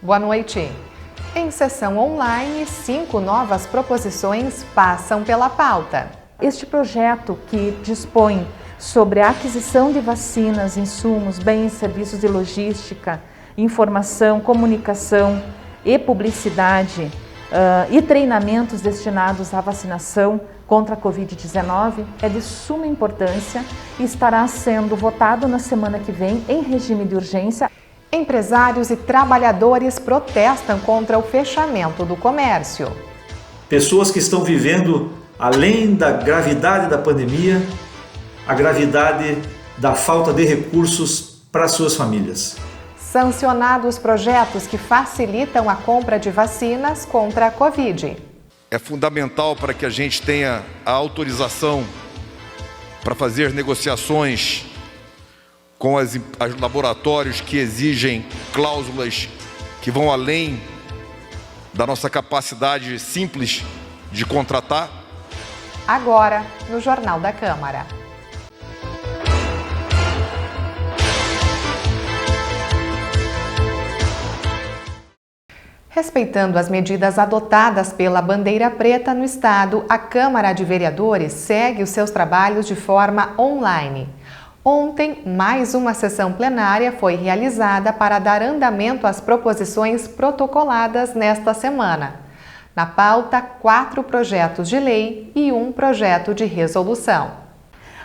Boa noite. Em sessão online, 5 novas proposições passam pela pauta. Este projeto, que dispõe sobre a aquisição de vacinas, insumos, bens, serviços de logística, informação, comunicação e publicidade e treinamentos destinados à vacinação contra a Covid-19, é de suma importância e estará sendo votado na semana que vem em regime de urgência. Empresários e trabalhadores protestam contra o fechamento do comércio. Pessoas que estão vivendo, além da gravidade da pandemia, a gravidade da falta de recursos para suas famílias. Sancionados projetos que facilitam a compra de vacinas contra a Covid. É fundamental para que a gente tenha a autorização para fazer negociações com os laboratórios que exigem cláusulas que vão além da nossa capacidade simples de contratar. Agora, no Jornal da Câmara. Respeitando as medidas adotadas pela Bandeira Preta no Estado, a Câmara de Vereadores segue os seus trabalhos de forma online. Ontem, mais uma sessão plenária foi realizada para dar andamento às proposições protocoladas nesta semana. Na pauta, 4 projetos de lei e 1 projeto de resolução.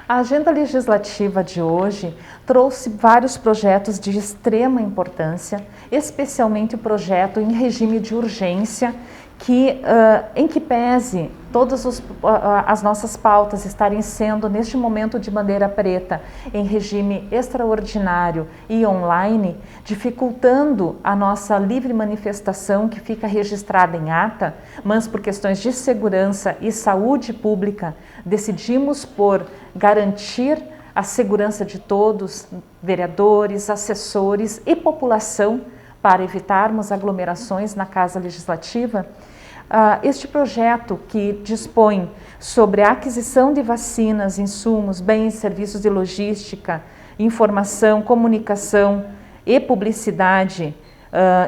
A agenda legislativa de hoje trouxe vários projetos de extrema importância, especialmente o projeto em regime de urgência, em que pese todas as nossas pautas estarem sendo, neste momento de bandeira preta, em regime extraordinário e online, dificultando a nossa livre manifestação que fica registrada em ata, mas por questões de segurança e saúde pública, decidimos por garantir a segurança de todos, vereadores, assessores e população, para evitarmos aglomerações na Casa Legislativa. Este projeto, que dispõe sobre a aquisição de vacinas, insumos, bens, serviços de logística, informação, comunicação e publicidade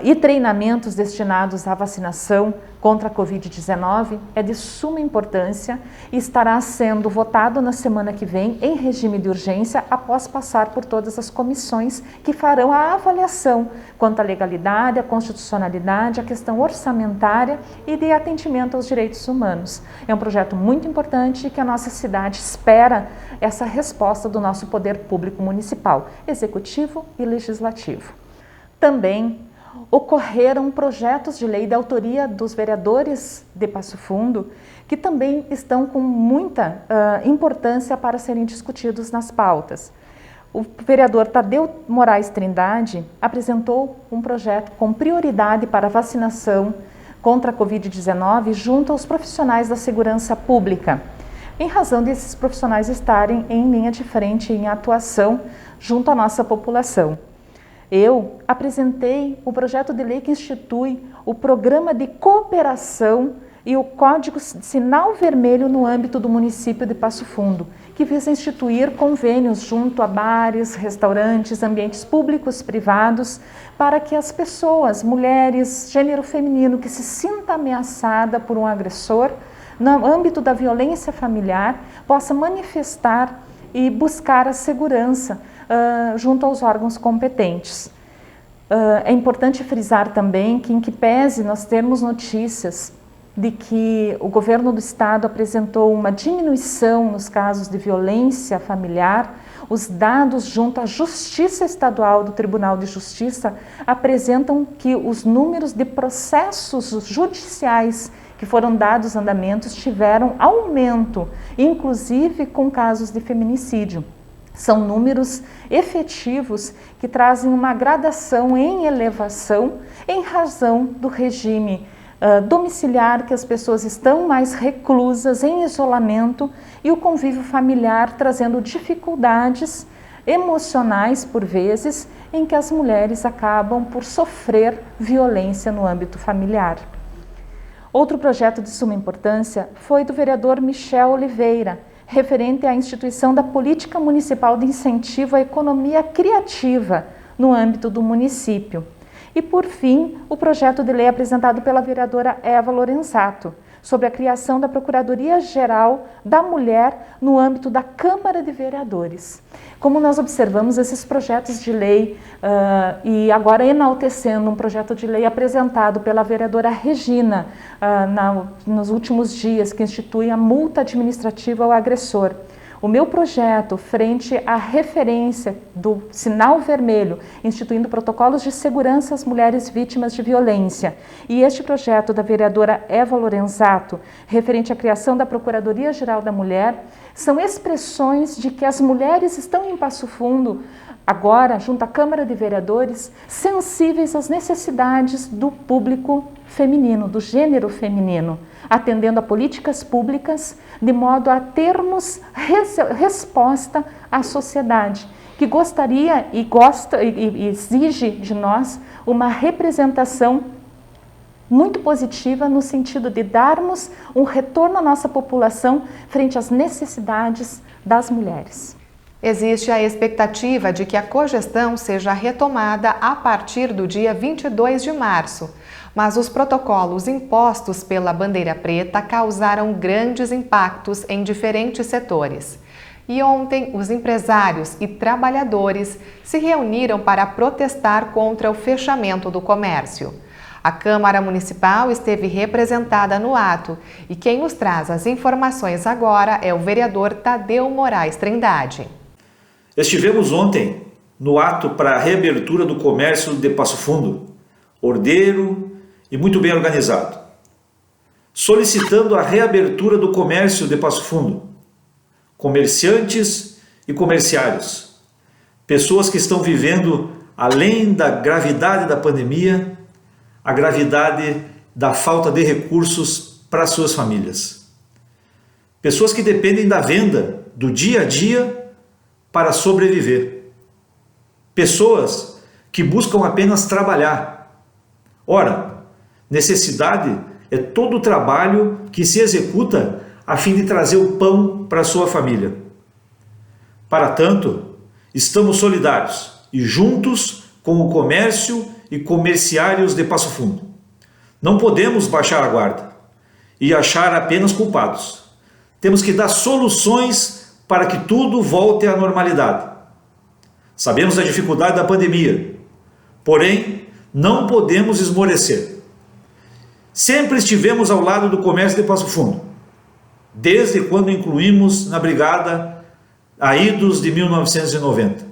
e treinamentos destinados à vacinação contra a Covid-19, é de suma importância e estará sendo votado na semana que vem em regime de urgência, após passar por todas as comissões que farão a avaliação quanto à legalidade, à constitucionalidade, à questão orçamentária e de atendimento aos direitos humanos. É um projeto muito importante que a nossa cidade espera essa resposta do nosso poder público municipal, executivo e legislativo. Também ocorreram projetos de lei da autoria dos vereadores de Passo Fundo, que também estão com muita importância para serem discutidos nas pautas. O vereador Tadeu Moraes Trindade apresentou um projeto com prioridade para vacinação contra a Covid-19 junto aos profissionais da segurança pública, em razão desses profissionais estarem em linha de frente em atuação junto à nossa população. Eu apresentei o projeto de lei que institui o Programa de Cooperação e o Código Sinal Vermelho no âmbito do município de Passo Fundo, que visa instituir convênios junto a bares, restaurantes, ambientes públicos, privados, para que as pessoas, mulheres, gênero feminino, que se sinta ameaçada por um agressor, no âmbito da violência familiar, possa manifestar e buscar a segurança junto aos órgãos competentes. É importante frisar também que, em que pese nós termos notícias de que o governo do estado apresentou uma diminuição nos casos de violência familiar, os dados junto à Justiça Estadual do Tribunal de Justiça apresentam que os números de processos judiciais que foram dados andamentos tiveram aumento, inclusive com casos de feminicídio. São números efetivos que trazem uma gradação em elevação em razão do regime domiciliar, que as pessoas estão mais reclusas, em isolamento, e o convívio familiar trazendo dificuldades emocionais, por vezes, em que as mulheres acabam por sofrer violência no âmbito familiar. Outro projeto de suma importância foi do vereador Michel Oliveira, referente à instituição da Política Municipal de Incentivo à Economia Criativa no âmbito do município. E, por fim, o projeto de lei apresentado pela vereadora Eva Lorenzato, sobre a criação da Procuradoria-Geral da Mulher no âmbito da Câmara de Vereadores. Como nós observamos esses projetos de lei e agora enaltecendo um projeto de lei apresentado pela vereadora Regina nos últimos dias, que institui a multa administrativa ao agressor. O meu projeto, frente à referência do sinal vermelho, instituindo protocolos de segurança às mulheres vítimas de violência, e este projeto da vereadora Eva Lorenzato, referente à criação da Procuradoria-Geral da Mulher, são expressões de que as mulheres estão em Passo Fundo, agora, junto à Câmara de Vereadores, sensíveis às necessidades do público feminino, do gênero feminino, atendendo a políticas públicas, de modo a termos resposta à sociedade, que gostaria e gosta e exige de nós uma representação muito positiva no sentido de darmos um retorno à nossa população frente às necessidades das mulheres. Existe a expectativa de que a cogestão seja retomada a partir do dia 22 de março, mas os protocolos impostos pela bandeira preta causaram grandes impactos em diferentes setores. E ontem, os empresários e trabalhadores se reuniram para protestar contra o fechamento do comércio. A Câmara Municipal esteve representada no ato e quem nos traz as informações agora é o vereador Tadeu Moraes Trindade. Estivemos ontem no ato para a reabertura do comércio de Passo Fundo, ordeiro e muito bem organizado, solicitando a reabertura do comércio de Passo Fundo, comerciantes e comerciários, pessoas que estão vivendo, além da gravidade da pandemia, a gravidade da falta de recursos para suas famílias. Pessoas que dependem da venda, do dia a dia, para sobreviver. Pessoas que buscam apenas trabalhar. Ora, necessidade é todo o trabalho que se executa a fim de trazer o pão para a sua família. Para tanto, estamos solidários e juntos com o comércio e comerciários de Passo Fundo. Não podemos baixar a guarda e achar apenas culpados. Temos que dar soluções para que tudo volte à normalidade. Sabemos da dificuldade da pandemia, porém, não podemos esmorecer. Sempre estivemos ao lado do comércio de Passo Fundo, desde quando incluímos na brigada a idos de 1990.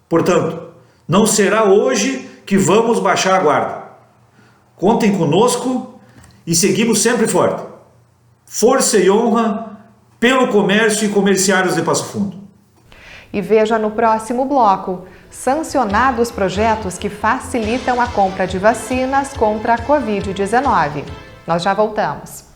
Portanto, não será hoje que vamos baixar a guarda. Contem conosco e seguimos sempre forte. Força e honra pelo comércio e comerciários de Passo Fundo. E veja no próximo bloco, sancionados projetos que facilitam a compra de vacinas contra a Covid-19. Nós já voltamos.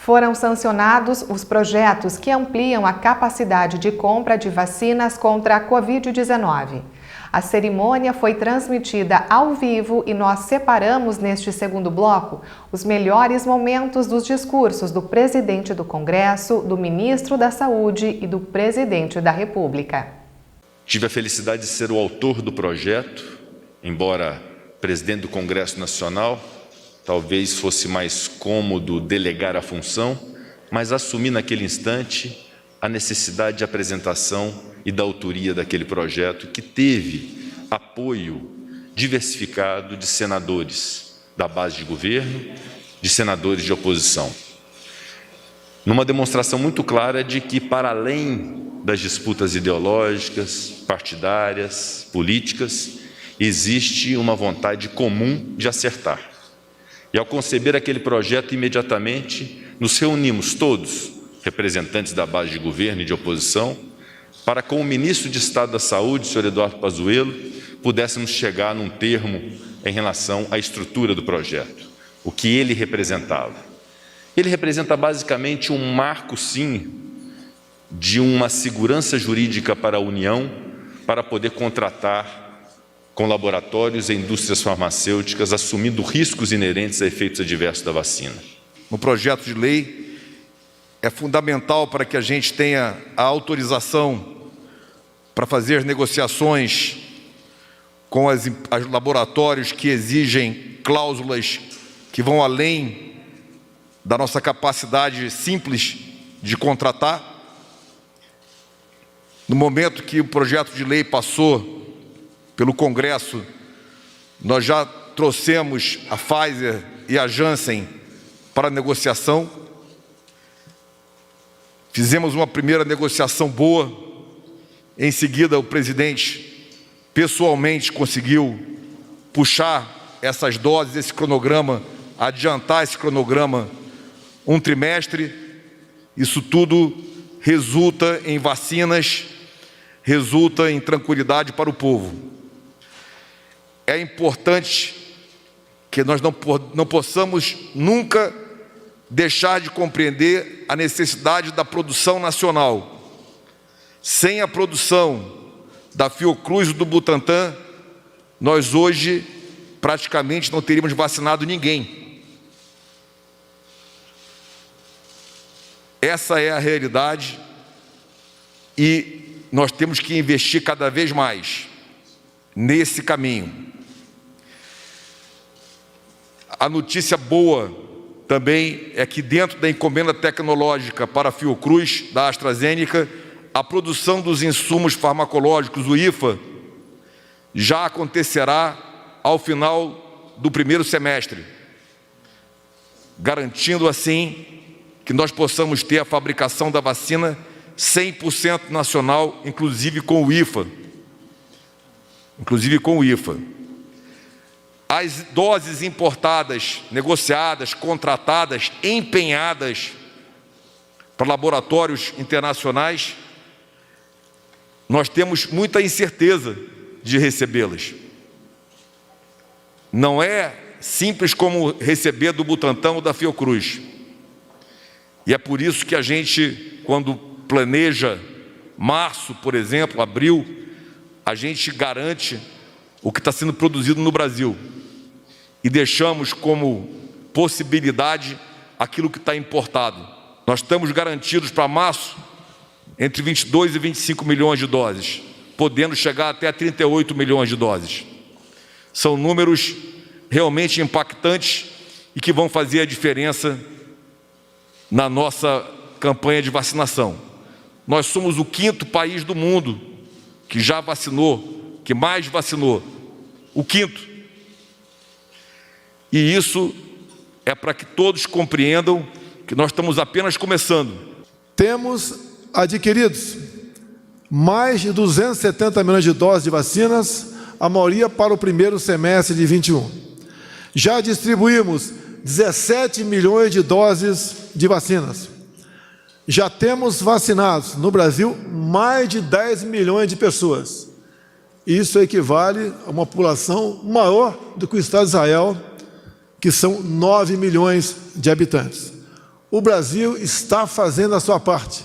Foram sancionados os projetos que ampliam a capacidade de compra de vacinas contra a Covid-19. A cerimônia foi transmitida ao vivo e nós separamos neste segundo bloco os melhores momentos dos discursos do presidente do Congresso, do ministro da Saúde e do presidente da República. Tive a felicidade de ser o autor do projeto, embora presidente do Congresso Nacional, talvez fosse mais cômodo delegar a função, mas assumi naquele instante a necessidade de apresentação e da autoria daquele projeto, que teve apoio diversificado de senadores da base de governo, de senadores de oposição. Numa demonstração muito clara de que, para além das disputas ideológicas, partidárias, políticas, existe uma vontade comum de acertar. E ao conceber aquele projeto, imediatamente nos reunimos todos, representantes da base de governo e de oposição, para com o ministro de Estado da Saúde, senhor Eduardo Pazuello, pudéssemos chegar num termo em relação à estrutura do projeto, o que ele representava. Ele representa basicamente um marco, sim, de uma segurança jurídica para a União, para poder contratar com laboratórios e indústrias farmacêuticas, assumindo riscos inerentes a efeitos adversos da vacina. No projeto de lei, é fundamental para que a gente tenha a autorização para fazer negociações com os laboratórios que exigem cláusulas que vão além da nossa capacidade simples de contratar. No momento que o projeto de lei passou pelo Congresso, nós já trouxemos a Pfizer e a Janssen para negociação. Fizemos uma primeira negociação boa. Em seguida, o presidente pessoalmente conseguiu puxar essas doses, esse cronograma, adiantar esse cronograma um trimestre. Isso tudo resulta em vacinas, resulta em tranquilidade para o povo. É importante que nós não possamos nunca deixar de compreender a necessidade da produção nacional. Sem a produção da Fiocruz e do Butantan, nós hoje praticamente não teríamos vacinado ninguém. Essa é a realidade e nós temos que investir cada vez mais nesse caminho. A notícia boa também é que, dentro da encomenda tecnológica para a Fiocruz, da AstraZeneca, a produção dos insumos farmacológicos, o IFA, já acontecerá ao final do primeiro semestre, garantindo assim que nós possamos ter a fabricação da vacina 100% nacional, inclusive com o IFA. As doses importadas, negociadas, contratadas, empenhadas para laboratórios internacionais, nós temos muita incerteza de recebê-las. Não é simples como receber do Butantan ou da Fiocruz. E é por isso que a gente, quando planeja março, por exemplo, abril, a gente garante o que está sendo produzido no Brasil e deixamos como possibilidade aquilo que está importado. Nós estamos garantidos para março entre 22 e 25 milhões de doses, podendo chegar até 38 milhões de doses. São números realmente impactantes e que vão fazer a diferença na nossa campanha de vacinação. Nós somos o 5º país do mundo que já vacinou, que mais vacinou, o 5º. E isso é para que todos compreendam que nós estamos apenas começando. Temos adquiridos mais de 270 milhões de doses de vacinas, a maioria para o primeiro semestre de 21. Já distribuímos 17 milhões de doses de vacinas. Já temos vacinados no Brasil mais de 10 milhões de pessoas. Isso equivale a uma população maior do que o Estado de Israel, que são 9 milhões de habitantes. o Brasil está fazendo a sua parte.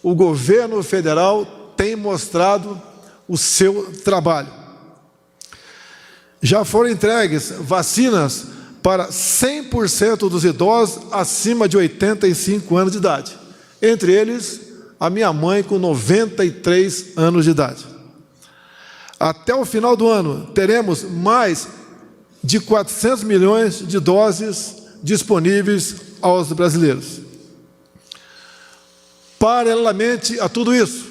O governo federal tem mostrado o seu trabalho. Já foram entregues vacinas para 100% dos idosos acima de 85 anos de idade. Entre eles, a minha mãe com 93 anos de idade. Até o final do ano, teremos mais de 400 milhões de doses disponíveis aos brasileiros. Paralelamente a tudo isso,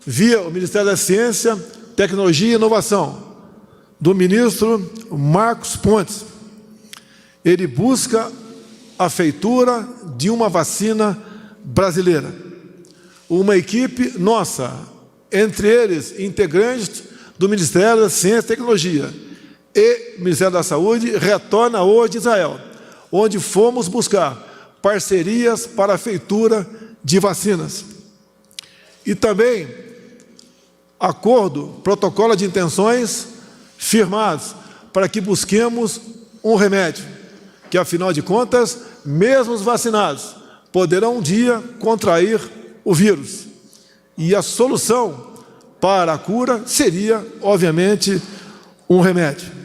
via o Ministério da Ciência, Tecnologia e Inovação, do ministro Marcos Pontes, ele busca a feitura de uma vacina brasileira. Uma equipe nossa, entre eles integrantes do Ministério da Ciência e Tecnologia e Ministério da Saúde, retorna hoje de Israel, onde fomos buscar parcerias para a feitura de vacinas. E também acordo, protocolo de intenções firmados para que busquemos um remédio, que afinal de contas, mesmo os vacinados poderão um dia contrair o vírus. E a solução para a cura seria, obviamente, um remédio.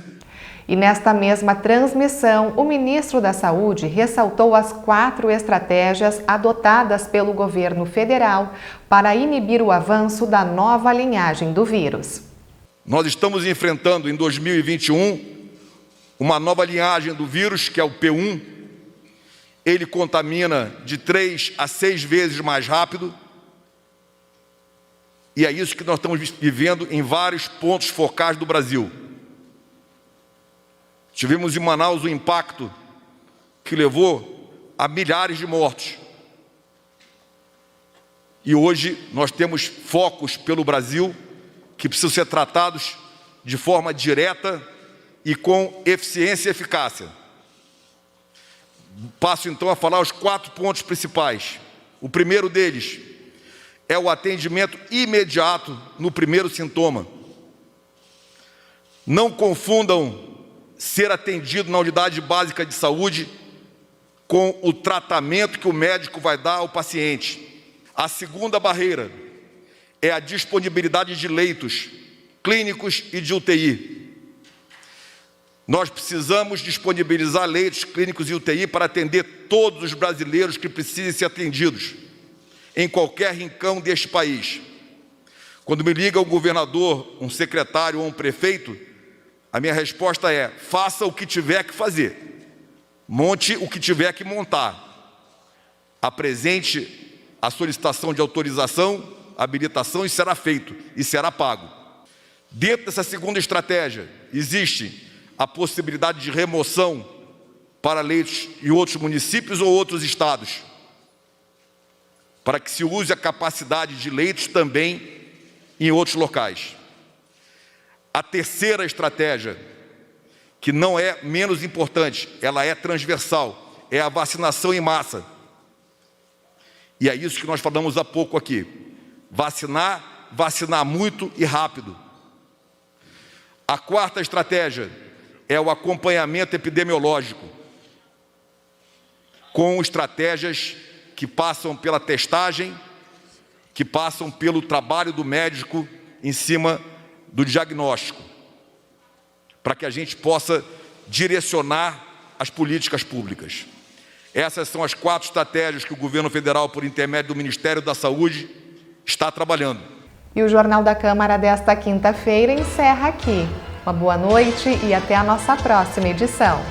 E nesta mesma transmissão, o ministro da Saúde ressaltou as 4 estratégias adotadas pelo governo federal para inibir o avanço da nova linhagem do vírus. Nós estamos enfrentando em 2021 uma nova linhagem do vírus, que é o P1. Ele contamina de 3 a 6 vezes mais rápido. E é isso que nós estamos vivendo em vários pontos focais do Brasil. Tivemos em Manaus o impacto que levou a milhares de mortos. E hoje nós temos focos pelo Brasil que precisam ser tratados de forma direta e com eficiência e eficácia. Passo então a falar os 4 pontos principais. O primeiro deles é o atendimento imediato no primeiro sintoma. Não confundam ser atendido na unidade básica de saúde com o tratamento que o médico vai dar ao paciente. A segunda barreira é a disponibilidade de leitos clínicos e de UTI. Nós precisamos disponibilizar leitos clínicos e UTI para atender todos os brasileiros que precisem ser atendidos, em qualquer rincão deste país. Quando me liga um governador, um secretário ou um prefeito, a minha resposta é: faça o que tiver que fazer, monte o que tiver que montar, apresente a solicitação de autorização, habilitação, e será feito, e será pago. Dentro dessa segunda estratégia, existe a possibilidade de remoção para leitos em outros municípios ou outros estados, para que se use a capacidade de leitos também em outros locais. A terceira estratégia, que não é menos importante, ela é transversal, é a vacinação em massa. E é isso que nós falamos há pouco aqui. Vacinar, vacinar muito e rápido. A quarta estratégia é o acompanhamento epidemiológico, com estratégias que passam pela testagem, que passam pelo trabalho do médico em cima do diagnóstico, para que a gente possa direcionar as políticas públicas. Essas são as 4 estratégias que o governo federal, por intermédio do Ministério da Saúde, está trabalhando. E o Jornal da Câmara desta quinta-feira encerra aqui. Uma boa noite e até a nossa próxima edição.